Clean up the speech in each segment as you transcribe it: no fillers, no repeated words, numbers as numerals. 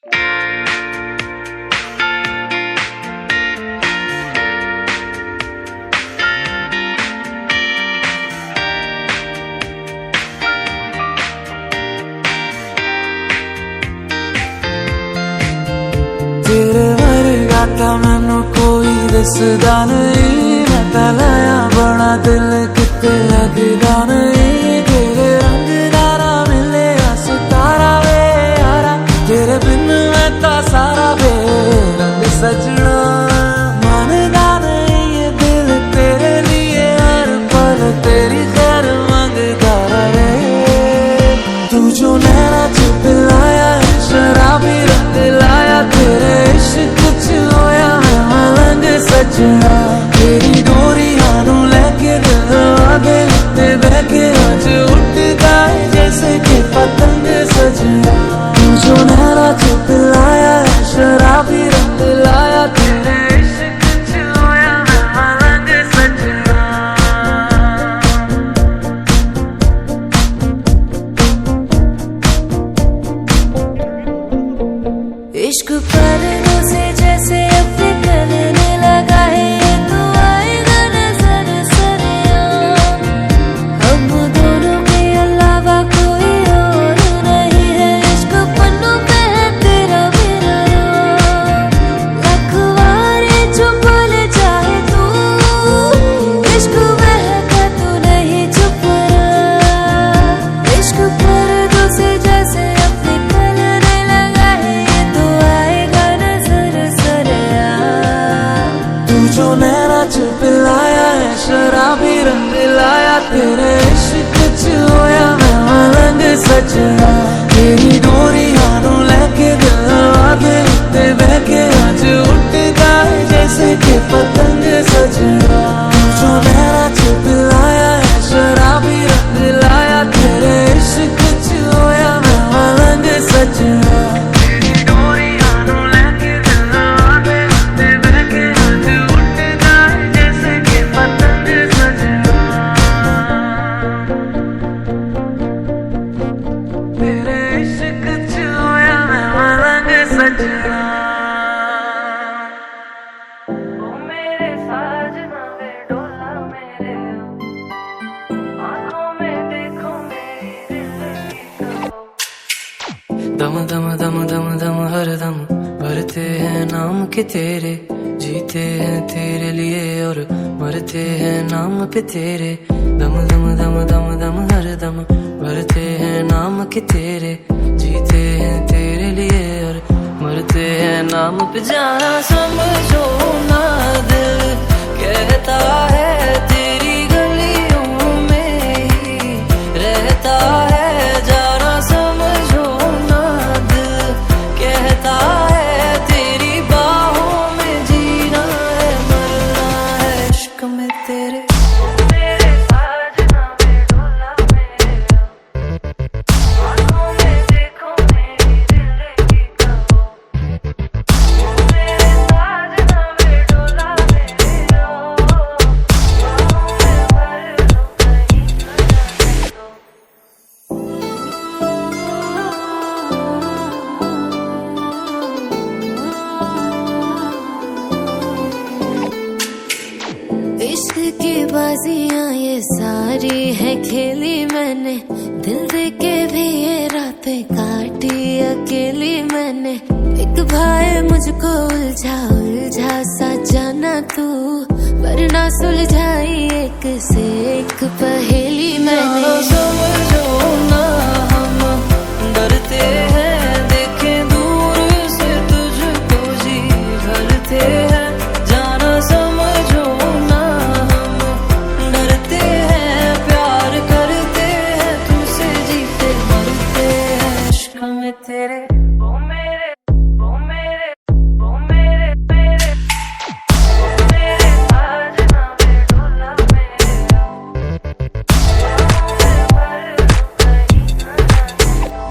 तेरे वर्गा ता मैनू कोई दसदा नहीं, मैं ता लाया बड़ा दिल किते लगदा नहीं। तेरे रंग दारा मिले सितारा वे यारा, तेरे बिन मैं ता सारा बेरंग सजना। मानदा नहीं ये दिल तेरे लिए हर पल तेरी खैर मांगदा रहे। तू जो नैना च पिलाया है शराबी रंग लाया, तेरे इश्क च होया मैं मलंग सजना। तेरी डोरियां नू लेके दिल आगे लिते बहके आज उठदा है जैसे कि पतंग सजना। तू जो नैना च पिलाया है शराबी रंग लाया, तेरे इश्क च होया मैं मलंग सजना। इश्क पर्दों से जैसे अब निकलने लगा है, ये तो आएगा नजर सरिया। हम दोनों के अलावा कोई और नहीं है, इश्क पन्नों पे है तेरा मेरा नाम। लखवारे जो बोले चाहे तू, इश्क महका तू नहीं चुप रहा। इश्क पर्दों से जैसे अब निकलने लगा है, ये तो आएगा नजर सरिया। तू जो नैना च पिलाया है शराबी रंग लाया, तेरे इश्क च होया मैं मलंग सजना। तेरी डोरियां नू लेके दिल आगे लिते बहके आज उठदा है जैसे कि पतंग सजना। तू जो नैना च पिलाया है शराबी रंग लाया, तेरे इश्क च होया मैं मलंग सजना। तेरी डोरियां नू लेके दिल आगे लिते बहके आज उठदा है जैसे कि पतंग सजना। तेरे इश्क च होया मैं मलंग सजना। ओ मेरे साजना वे डोला मेरे, आँखों में देखो मेरी दिल की खबरों। दम दम दम दम दम हर दम भरते हैं नाम के तेरे, जीते हैं तेरे लिए और मरते हैं नाम पे तेरे। दम दम दम दम दम हर दम भरते हैं नाम के तेरे, जीते हैं तेरे लिए और मरते हैं नाम पे। जाना समझो ना दिल कहता है तेरी गलियों में ही रहता है। जाना समझो ना दिल कहता है तेरी बाहों में जीना है मरना है इश्क में तेरे। मेरे साजना वे डोला मेरे, आँखों में देखो मेरी दिल की खबरों। मेरे साजना वे डोला मेरे, आँखों में भर दो कहीं न जाने दो। इश्क की बाजियां ये सारी है खेली मैंने, दिल दे के भी ये रातें काटी अकेली मैंने। एक भाई मुझको उलझा उलझा सा जाना तू, वरना सुलझाई एक से एक पहेली मैंने। समझो ना हम डरते हैं देखे दूर से तुझको जी भरते हैं। जाना समझो ना हम डरते हैं प्यार करते हैं तुझसे जीते मरते हैं इश्क में तेरे। ओ मेरे ओ मेरे ओ मेरे मेरे ओ मेरे साजना वे डोला मेरे, आँखों में भर दो कहीं न जाने दो।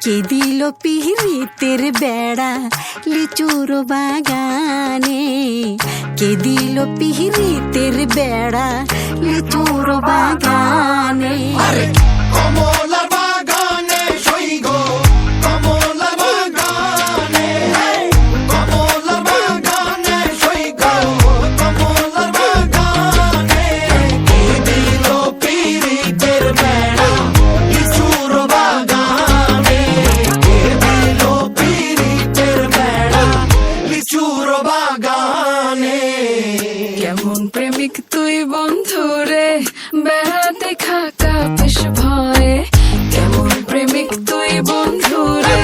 কে দিল পিরিতের বেড়া লিচুর বাগানে, কে দিল পিরিতের বেড়া লিচুর বাগানে। কমলার বাগানে সইগ, কমলার বাগানে, কমলার বাগানে সইগ, কমলার বাগানে। কে দিল পিরিতের বেড়া লিচুর বাগানে, কে দিল পিরিতের বেড়া লিচুর বাগানে। কেমন প্রেমিক তুই বন্ধু রে, বেড়াতে খাকা বেশ ভয়ে। কেমন প্রেমিক তুই বন্ধু রে,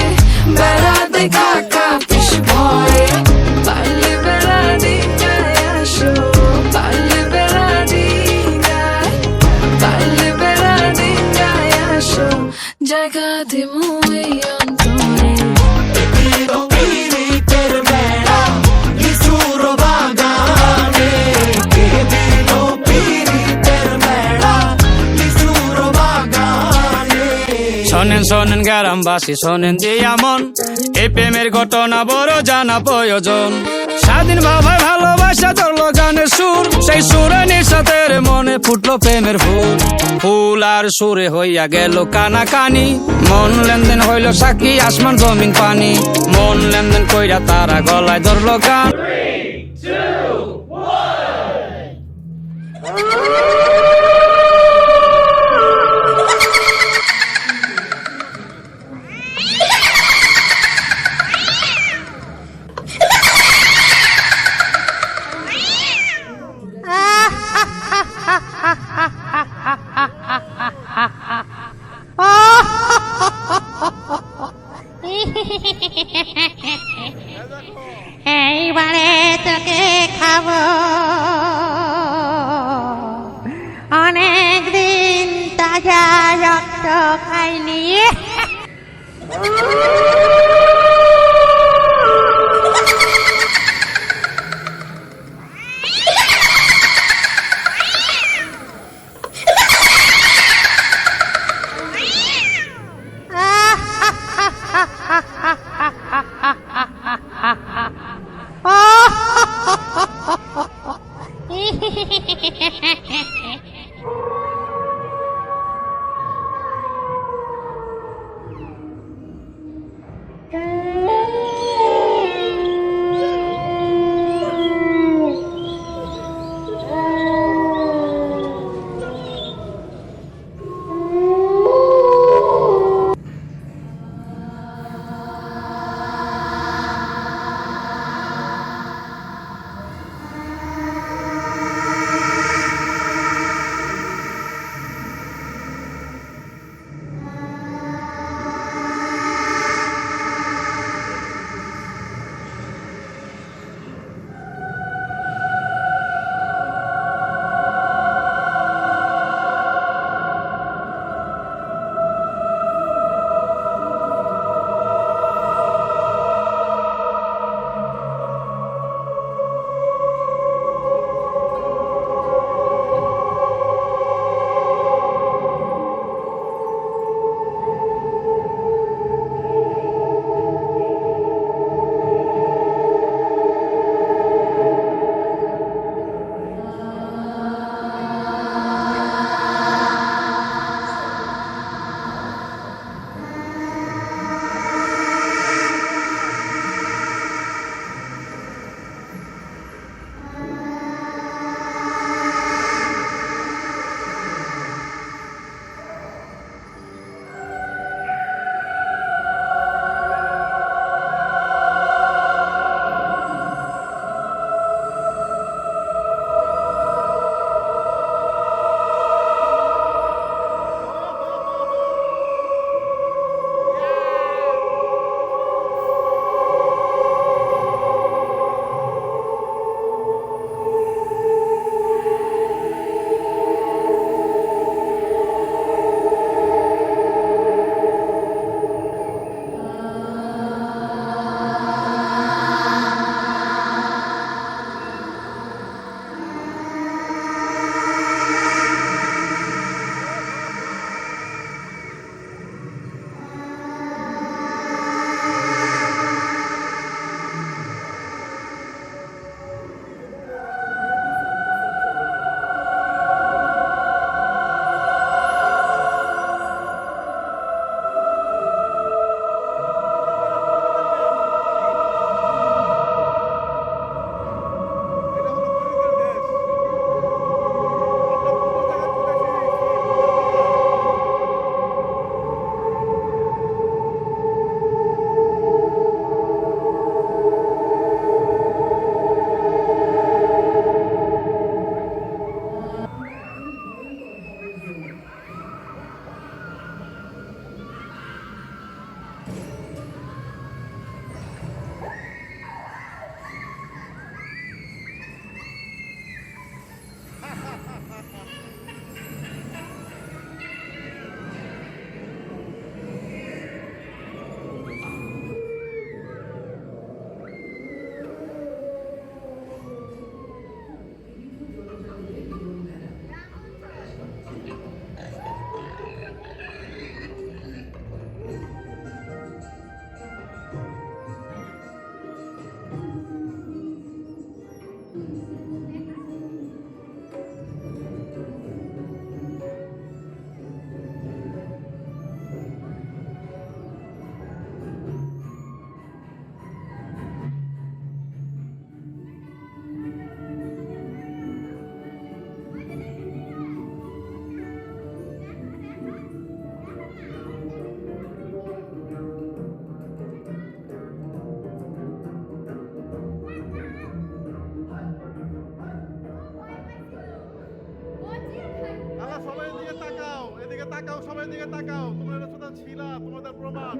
বেড়াতে খাকা বেশ ভয়ে। পারলে বেড়া দিনায় আসো, পারলে বেড়া দিনায়, পারলে বেড়া দিনায় আসো, জায়গা দিমু এই অন্তরে। দিল পিরিতের বেড়া লিচুর বাগানে, কে দিল পিরিতের বেড়া লিচুর বাগানে। শোনেন শোনেন গ্রামবাসী শোনেন দিয়া মন, এই প্রেমের ঘটনা বড় জানা প্রয়োজন। স্বাধীন ভাবে ভালোবাসা ধরলো গানের সুর, সেই সুরে নিঃসাতের মনে ফুটলো প্রেমের ফুল। ফুল আর সুরে হইয়া গেল কানাকানি, মন লেনদেন হইল সাক্ষী আসমান জমিন পানি। মন লেনদেন কইরা তারা গলায় ধরলো গান। এইবারে তোকে খাবো, অনেকদিন তাজা রক্ত খাইনি। তাকাও, সবাই দিকে তাকাও, তোমরা এটা শুধু ছিলা, তোমাদের প্রমাণ।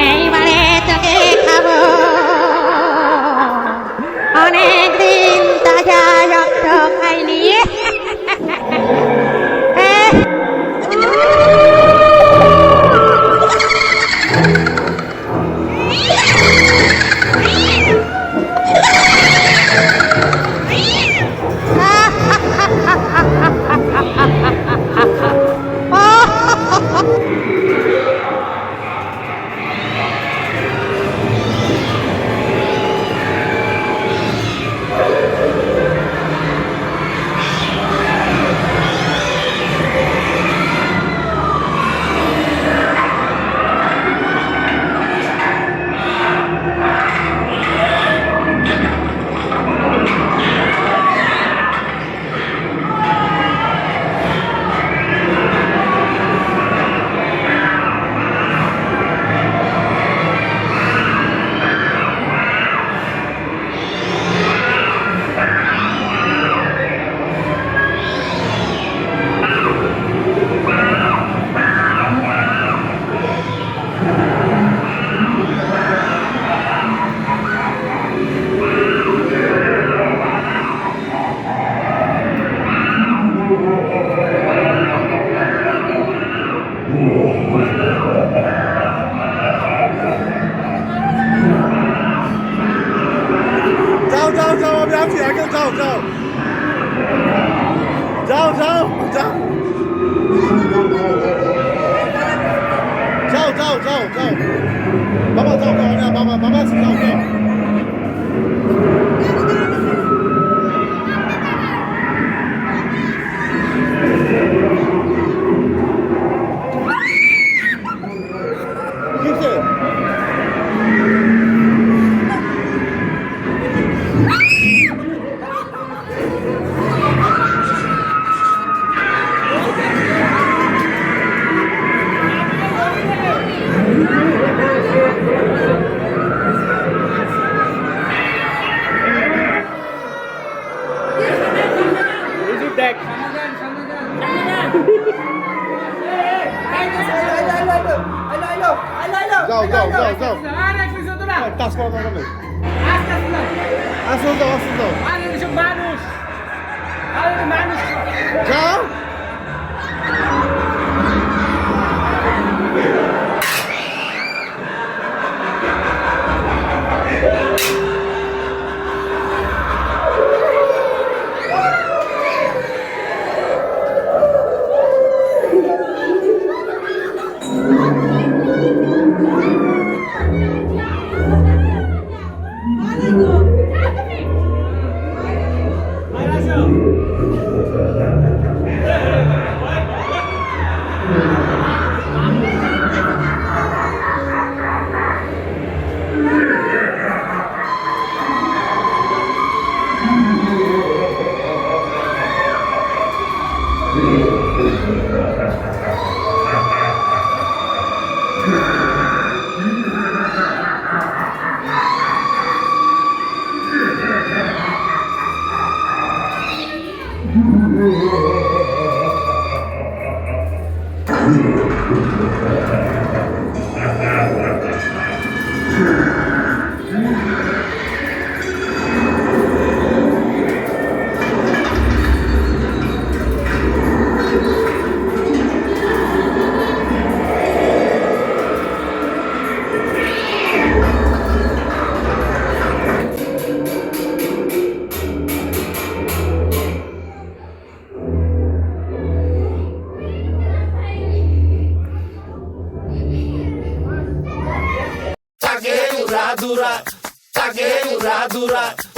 এইবারে তোকে খাবো অনেকদিন তাজা রক্ত খাইনি যাও যাও যাও, আমি আছি, আগে যাও যাও যাও যাও যাও যাও যাও যাও যাও বাবা, যাও যাও, আমি বাবা বাবা আছি, যাও যাও। কিসে? যাও যাও যাও যাও, টাচ করা দরকার নেই, আসুন যাও, আসুন যাও, যাও।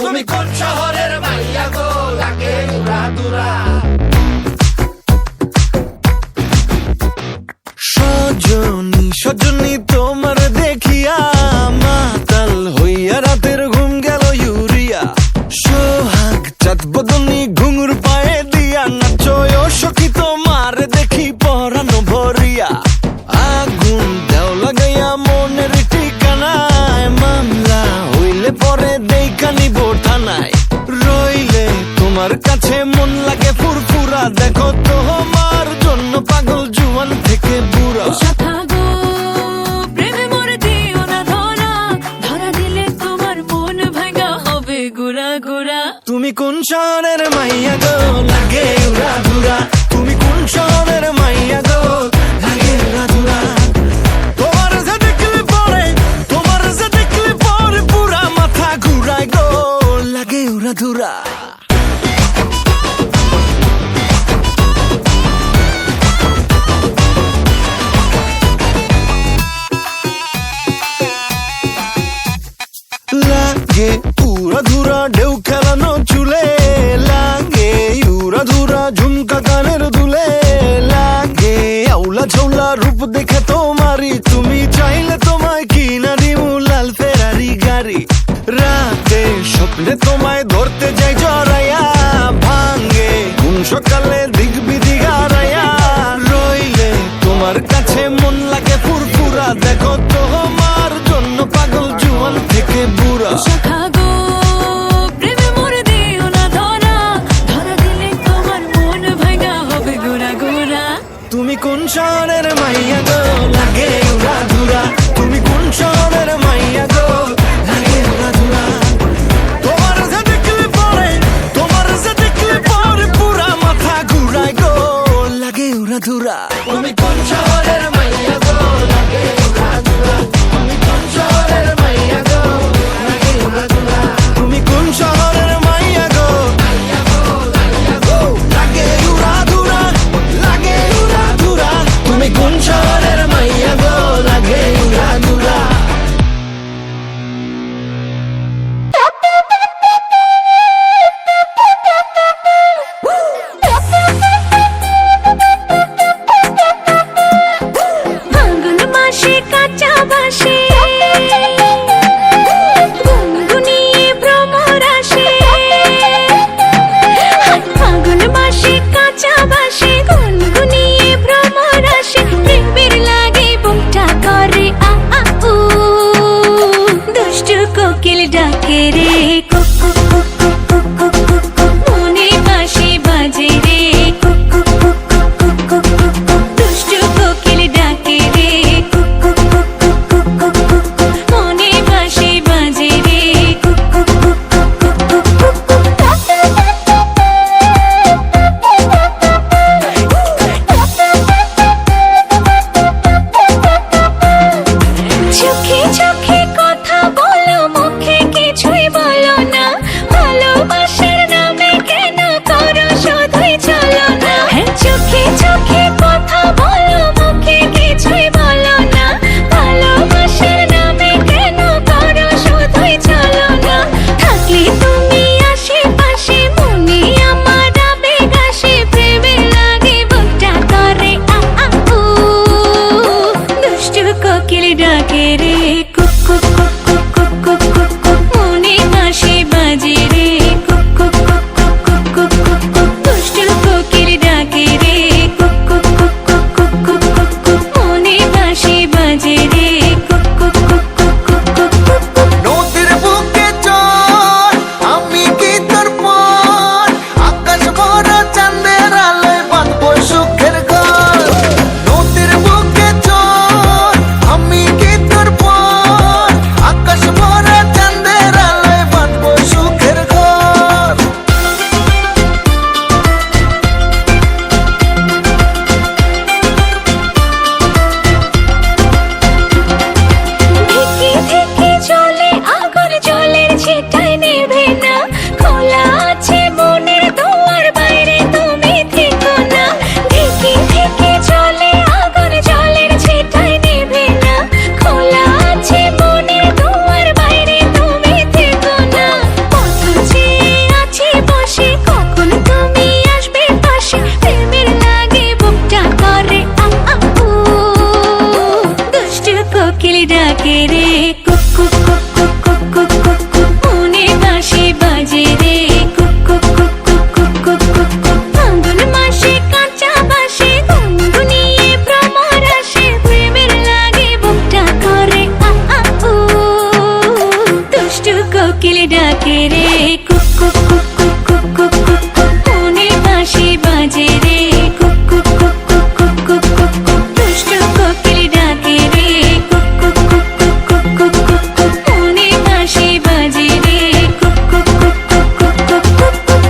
তুমি কোন শহরের মাইয়া গো, লাগে উড়া দুরা। সজনী সজনী তোমার দেখিয়া মাতাল হইয়া রাতের ঘুম গেল দিয়া আগুন দেও লাগাইয়া মনের ঠিকানায় মামলা হইলে পরে দেখা নিব থানায় রইলে তোমার কাছে মন লাগে ফুরফুরা দেখো তোমার জন্য পাগল জুয়ান থেকে বুড়া থাকো প্রেমে মরে দিও না ধরা ধরা দিলে তোমার মন ভাঙা হবে গুড়া গুড়া তুমি কোন শহরের মাইয়া গো লাগে উড়া ধুরা তুমি কোন শহরের মাইয়া গো লাগে উড়া ধুরা তোমার যে দেখলে পরে পুরা মাথা ঘুরায় গো লাগে উড়া ধুরা লাগে উড়া ধুরা ঢেউ খেলানো চুলে লাগে উড়া ধুরা ঝুমকা কানের দুলে লাগে আউলা ঝৌলা রূপ দেখে তোমারি তুমি চাইলে তোমায় কিনা দিমু লাল ফেরারি গাড়ি রাতে স্বপ্নে তোমায় ধরতে যাই জড়াইয়া ভাঙ্গে ঘুম সকালে দিক বিদিক হারাইয়া রইলে তোমার কাছে মন লাগে ফুরফুরা দেখো তোমার জন্য পাগল জুয়ান থেকে বুড়া থাকো প্রেমে মরে দিও না ধরা ধরা দিলে তোমার মন ভাঙা হবে গুড়া গুড়া তুমি কোন শহরের মাইয়া গো লাগে উড়া ধুরা তুমি কোন শহরের মাইয়া গো লাগে উড়া ধুরা তোমার যে দেখলে পরে পুরা মাথা ঘুরায় গো লাগে উড়া ধুরা তুমি কোন শহরের মাইয়া গো লাগে উড়া ধুরা তুমি কোন শহরের মাইয়া গো লাগে উড়া ধুরা তুমি কোন শহরের মাইয়া গো লাগে উড়া ধুরা লাগে উড়া ধুরা তুমি কোন শহরের মাইয়া গো লাগে উড়া ধুরা ফাল্গুন মাসে কাঁচা বাসে গুনগুনিয়ে ভ্রমর আসে ফাল্গুন মাসে কাঁচা বাসে গুনগুনিয়ে ভ্রমর আসে প্রেমের লাগে বুকটা করে আ আ উ দুষ্টু কোকিল ডাকে রে কুক কুক কুক কুক কুক কুক কুক কুক মনে বাঁশি বাজে রে কুক কুক কুক কুক কুক কুক কুক কুক দুষ্টু কোকিল ডাকে রে কুক কুক কুক কুক কুক কুক কুক কুক মনে বাঁশি বাজে রে কুক কুক কুক কুক কুক কুক কুক কুক চোখে চোখে কথা বলো মুখে কিছুই বলো না ভালোবাসার নামে কেন করো শুধুই চলো না চোখে চোখে কথা বলো মুখে কিছুই বলো না ভালোবাসার নামে কেন করো শুধুই চলো না থাকলে তুমি আশেপাশে মনে আমার আবেগ আসে প্রেমে লাগে বুকটা করে আ আ উ দুষ্টু কোকিল ডাকে রে কুক কুক কুক কুক কুক কুক কুক কুক মনে বাঁশি বাজে রে কুক কুক কুক কুক কুক কুক কুক কুক দুষ্টু কোকিল ডাকে রে কুক কুক কুক কুক কুক কুক কুক কুক মনে বাঁশি বাজে রে কুক কুক কুক কুক কুক কুক কুক কুক নদীর বুকে চল আমি কি তোর পর আকাশ ভরা চাঁদের আলোয় বাঁধবো সুখের ঘর নদীর বুকে চল আমি কি তোর পর আকাশ ভরা চাঁদের আলোয় বাঁধবো সুখের ঘর ধিকি ধিকি চলে আগুন জলের ছিটায় নেভে না খোলা আছে মনের দুয়ার বাইরে তুমি থেকো না ধিকি ধিকি চলে আগুন জলের ছিটায় নেভে না খোলা আছে মনের দুয়ার বাইরে তুমি থেকো না পথ চেয়ে আছি বসে কখন তুমি আসবে পাশে প্রেমের লাগে বুকটা করে আ আ উ দুষ্টু কোকিল ডাকে রে কুক কুক কুক কুক কুক কুক কুক কুক মনে বাঁশি বাজে রে কুক কুক কুক কুক কুক কুক কুক কুক ফাল্গুন মাসে কাঁচা বাসে গুনগুনিয়ে ভ্রমর ডাকে রে কুক কুক কুক কুক কুক কুক কুক কুক মনে বাঁশি বাজে রে কুক কুক কুক কুক কুক কুক কুক কুক দুষ্টু কোকিল ডাকে রে কুক কুক কুক কুক কুক কুক কুক কুক মনে বাঁশি বাজে রে কুক কুক কুক কুক কুক কুক কুক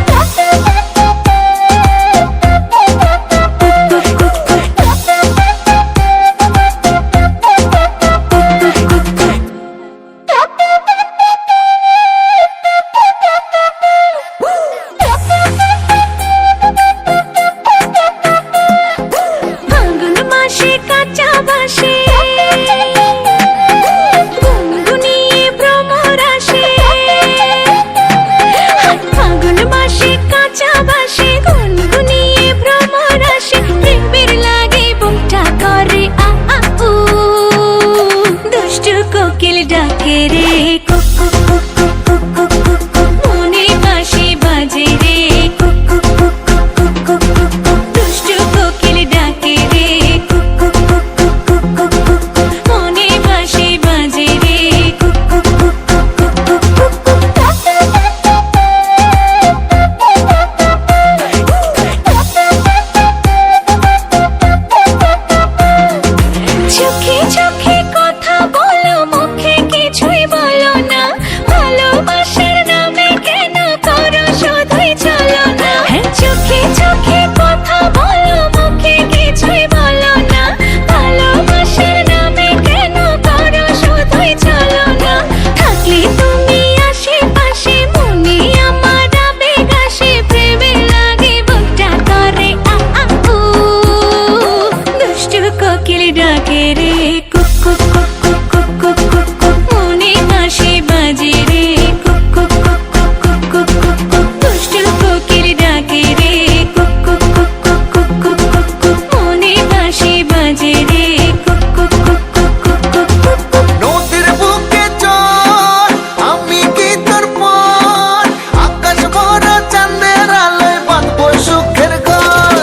ফাল্গুন মাসে কাঁচা বাঁশে গুনগুনিয়ে ভ্রমর আসে ফাল্গুন মাসে কাঁচা বাঁশে গুনগুনিয়ে ভ্রমর আসে প্রেমের লাগে বুকটা করে আ আ উ দুষ্টু কোকিল ডাকে রে কুক কুক কুক কুক কুক কুক কুক কুক মনে বাঁশি বাজে রে কুক কুক কুক কুক কুক কুক কুক কুক দুষ্টু কোকিল ডাকে রে কুক কুক কুক কুক কুক কুক কুক কুক মনে বাঁশি বাজে রে কুক কুক কুক কুক কুক কুক চোখে চোখে কথা বলো মুখে কিছুই বলো না ভালোবাসার নামে কেন করো শুধুই চলো না চোখে চোখে কথা বলো মুখে কিছুই বলো না ভালোবাসার নামে কেন করো শুধুই চলো না থাকলে তুমি আশেপাশে মনে আমার আবেগ আসে প্রেমের লাগে বুকটা করে আ আ উ দুষ্টু কোকিল ডাকে রে কুক কুক কুক কুক কুক কুক কুক কুক মনে বাঁশি বাজে রে কুক কুক কুক কুক কুক কুক কুক কুক দুষ্টু কোকিল ডাকে রে কুক কুক কুক কুক কুক কুক কুক কুক মনে বাঁশি বাজে রে কুক কুক কুক কুক কুক কুক কুক কুক নদীর বুকে চল আমি কি তোর পর আকাশ ভরা চাঁদের আলোয় বাঁধবো সুখের ঘর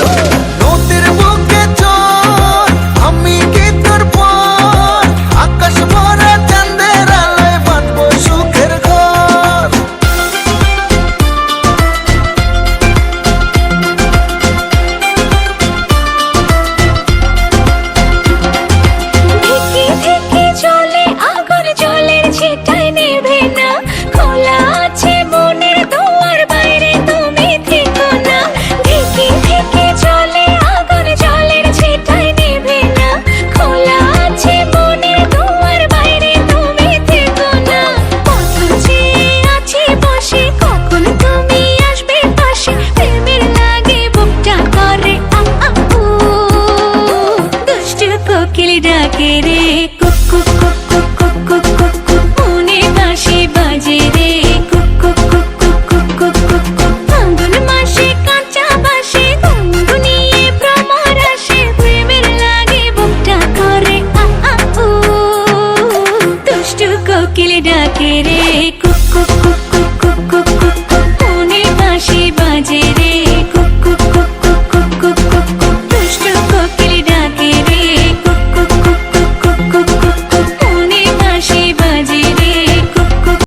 নদীর বুকে চল আমি কি তোর পর আকাশ ভরা চাঁদের আলোয় বাঁধবো সুখের ঘর ধিকি ধিকি চলে আগুন জলের ছিটায় নেভে না খোলা আছে মনের দুয়ার বাইরে তুমি থেকো না ধিকি ধিকি চলে আগুন জলের ছিটায় নেভে না খোলা আছে মনের দুয়ার বাইরে তুমি থেকো না পথ চেয়ে আছি বসে কখন তুমি আসবে পাশে প্রেমের লাগে বুকটা করে আ আ উ দুষ্টু কোকিল ডাকে রে কুক কুক কুক কুক কুক কুক কুক কুক মনে বাঁশি বাজে রে কুক কুক কুক কুক কুক কুক কুক কুক ফাল্গুন মাসে কাঁচা বাঁশে গুনগুনিয়ে ভ্রমর আসে প্রেমের লাগে বুকটা করে আ আ উ দুষ্টু কোকিল ডাকে রে